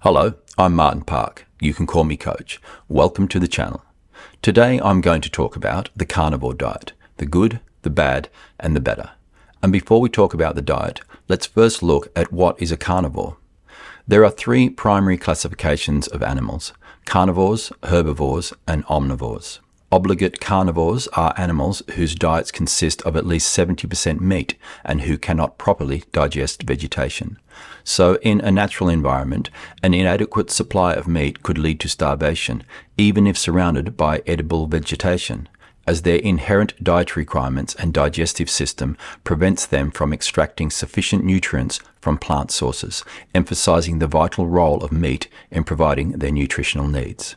Hello, I'm Martin Park. You can call me Coach. Welcome to the channel. Today I'm going to talk about the carnivore diet, the good, the bad, and the better. And before we talk about the diet, let's first look at what is a carnivore. There are three primary classifications of animals: carnivores, herbivores, and omnivores. Obligate carnivores are animals whose diets consist of at least 70% meat and who cannot properly digest vegetation. So in a natural environment, an inadequate supply of meat could lead to starvation, even if surrounded by edible vegetation, as their inherent dietary requirements and digestive system prevents them from extracting sufficient nutrients from plant sources, emphasizing the vital role of meat in providing their nutritional needs.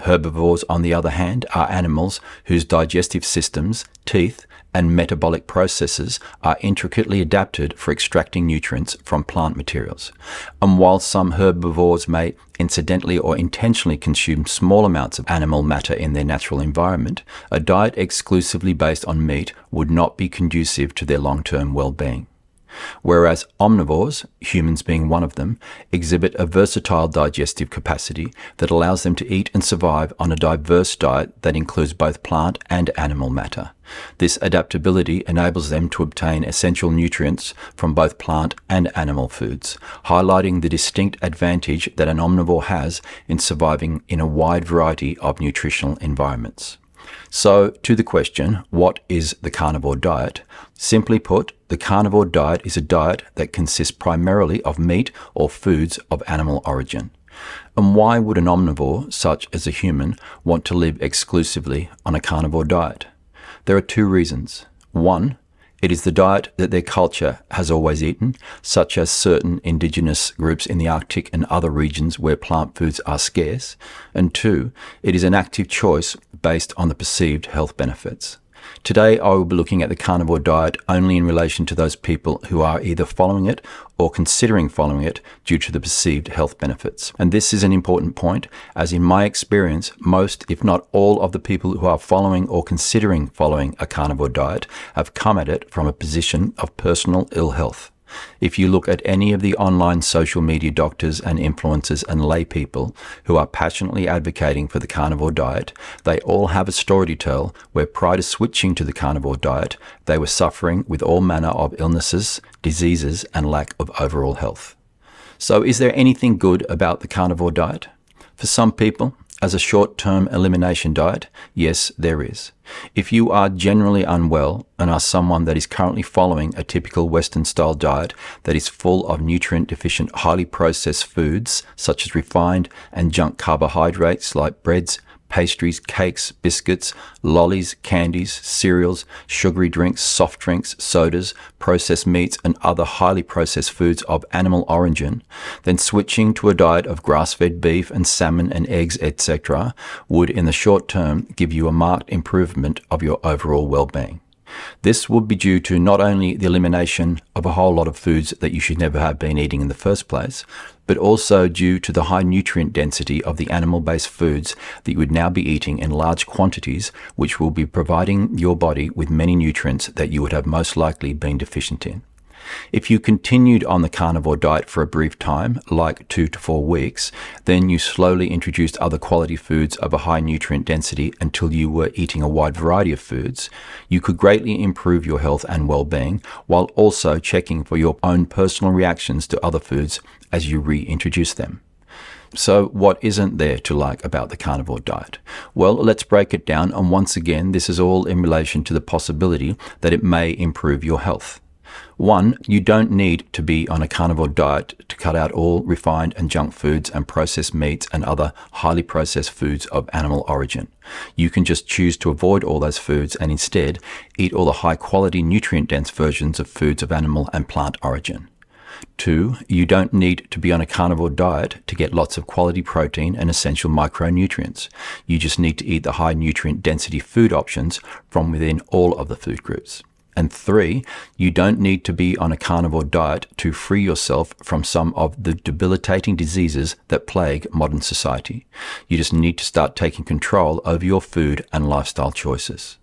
Herbivores, on the other hand, are animals whose digestive systems, teeth, and metabolic processes are intricately adapted for extracting nutrients from plant materials. And while some herbivores may incidentally or intentionally consume small amounts of animal matter in their natural environment, a diet exclusively based on meat would not be conducive to their long-term well-being. Whereas omnivores, humans being one of them, exhibit a versatile digestive capacity that allows them to eat and survive on a diverse diet that includes both plant and animal matter. This adaptability enables them to obtain essential nutrients from both plant and animal foods, highlighting the distinct advantage that an omnivore has in surviving in a wide variety of nutritional environments. So, to the question, what is the carnivore diet? Simply put, the carnivore diet is a diet that consists primarily of meat or foods of animal origin. And why would an omnivore, such as a human, want to live exclusively on a carnivore diet? There are two reasons. One, it is the diet that their culture has always eaten, such as certain indigenous groups in the Arctic and other regions where plant foods are scarce. And two, it is an active choice based on the perceived health benefits. Today, I will be looking at the carnivore diet only in relation to those people who are either following it or considering following it due to the perceived health benefits. And this is an important point, as in my experience, most, if not all, of the people who are following or considering following a carnivore diet have come at it from a position of personal ill health. If you look at any of the online social media doctors and influencers and lay people who are passionately advocating for the carnivore diet, they all have a story to tell where prior to switching to the carnivore diet, they were suffering with all manner of illnesses, diseases, and lack of overall health. So is there anything good about the carnivore diet? For some people, as a short-term elimination diet, yes, there is. If you are generally unwell and are someone that is currently following a typical Western-style diet that is full of nutrient-deficient, highly processed foods such as refined and junk carbohydrates like breads, pastries, cakes, biscuits, lollies, candies, cereals, sugary drinks, soft drinks, sodas, processed meats, and other highly processed foods of animal origin, then switching to a diet of grass-fed beef and salmon and eggs, etc., would in the short term give you a marked improvement of your overall well-being. This would be due to not only the elimination of a whole lot of foods that you should never have been eating in the first place, but also due to the high nutrient density of the animal-based foods that you would now be eating in large quantities, which will be providing your body with many nutrients that you would have most likely been deficient in. If you continued on the carnivore diet for a brief time, like 2 to 4 weeks, then you slowly introduced other quality foods of a high nutrient density until you were eating a wide variety of foods, you could greatly improve your health and well-being while also checking for your own personal reactions to other foods as you reintroduce them. So what isn't there to like about the carnivore diet? Well, let's break it down, and once again, this is all in relation to the possibility that it may improve your health. One, you don't need to be on a carnivore diet to cut out all refined and junk foods and processed meats and other highly processed foods of animal origin. You can just choose to avoid all those foods and instead eat all the high-quality, nutrient-dense versions of foods of animal and plant origin. Two, you don't need to be on a carnivore diet to get lots of quality protein and essential micronutrients. You just need to eat the high nutrient density food options from within all of the food groups. And three, you don't need to be on a carnivore diet to free yourself from some of the debilitating diseases that plague modern society. You just need to start taking control over your food and lifestyle choices.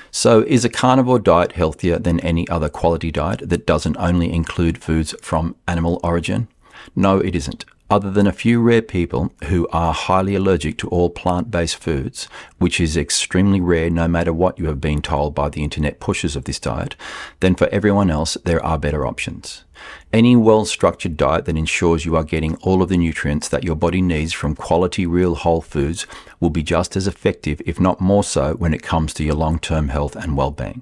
So is a carnivore diet healthier than any other quality diet that doesn't only include foods from animal origin? No, it isn't. Other than a few rare people who are highly allergic to all plant-based foods, which is extremely rare no matter what you have been told by the internet pushers of this diet, then for everyone else there are better options. Any well-structured diet that ensures you are getting all of the nutrients that your body needs from quality real whole foods will be just as effective, if not more so, when it comes to your long-term health and well-being.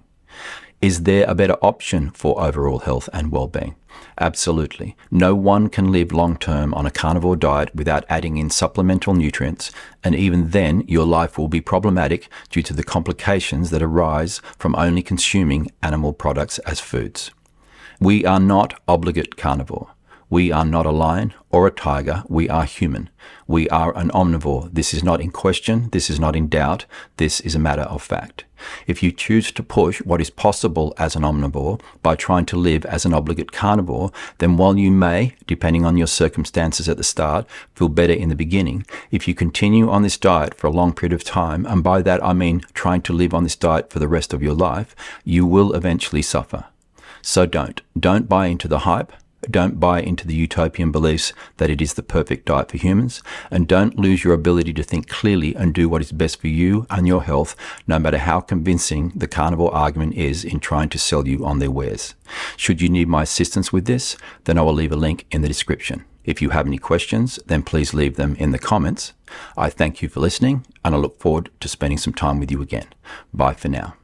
Is there a better option for overall health and well-being? Absolutely. No one can live long-term on a carnivore diet without adding in supplemental nutrients, and even then your life will be problematic due to the complications that arise from only consuming animal products as foods. We are not obligate carnivore. We are not a lion or a tiger. We are human. We are an omnivore. This is not in question. This is not in doubt. This is a matter of fact. If you choose to push what is possible as an omnivore by trying to live as an obligate carnivore, then while you may, depending on your circumstances at the start, feel better in the beginning, if you continue on this diet for a long period of time, and by that I mean trying to live on this diet for the rest of your life, you will eventually suffer. So don't buy into the hype. Don't buy into the utopian beliefs that it is the perfect diet for humans, and don't lose your ability to think clearly and do what is best for you and your health, no matter how convincing the carnivore argument is in trying to sell you on their wares. Should you need my assistance with this, then I will leave a link in the description. If you have any questions, then please leave them in the comments. I thank you for listening, and I look forward to spending some time with you again. Bye for now.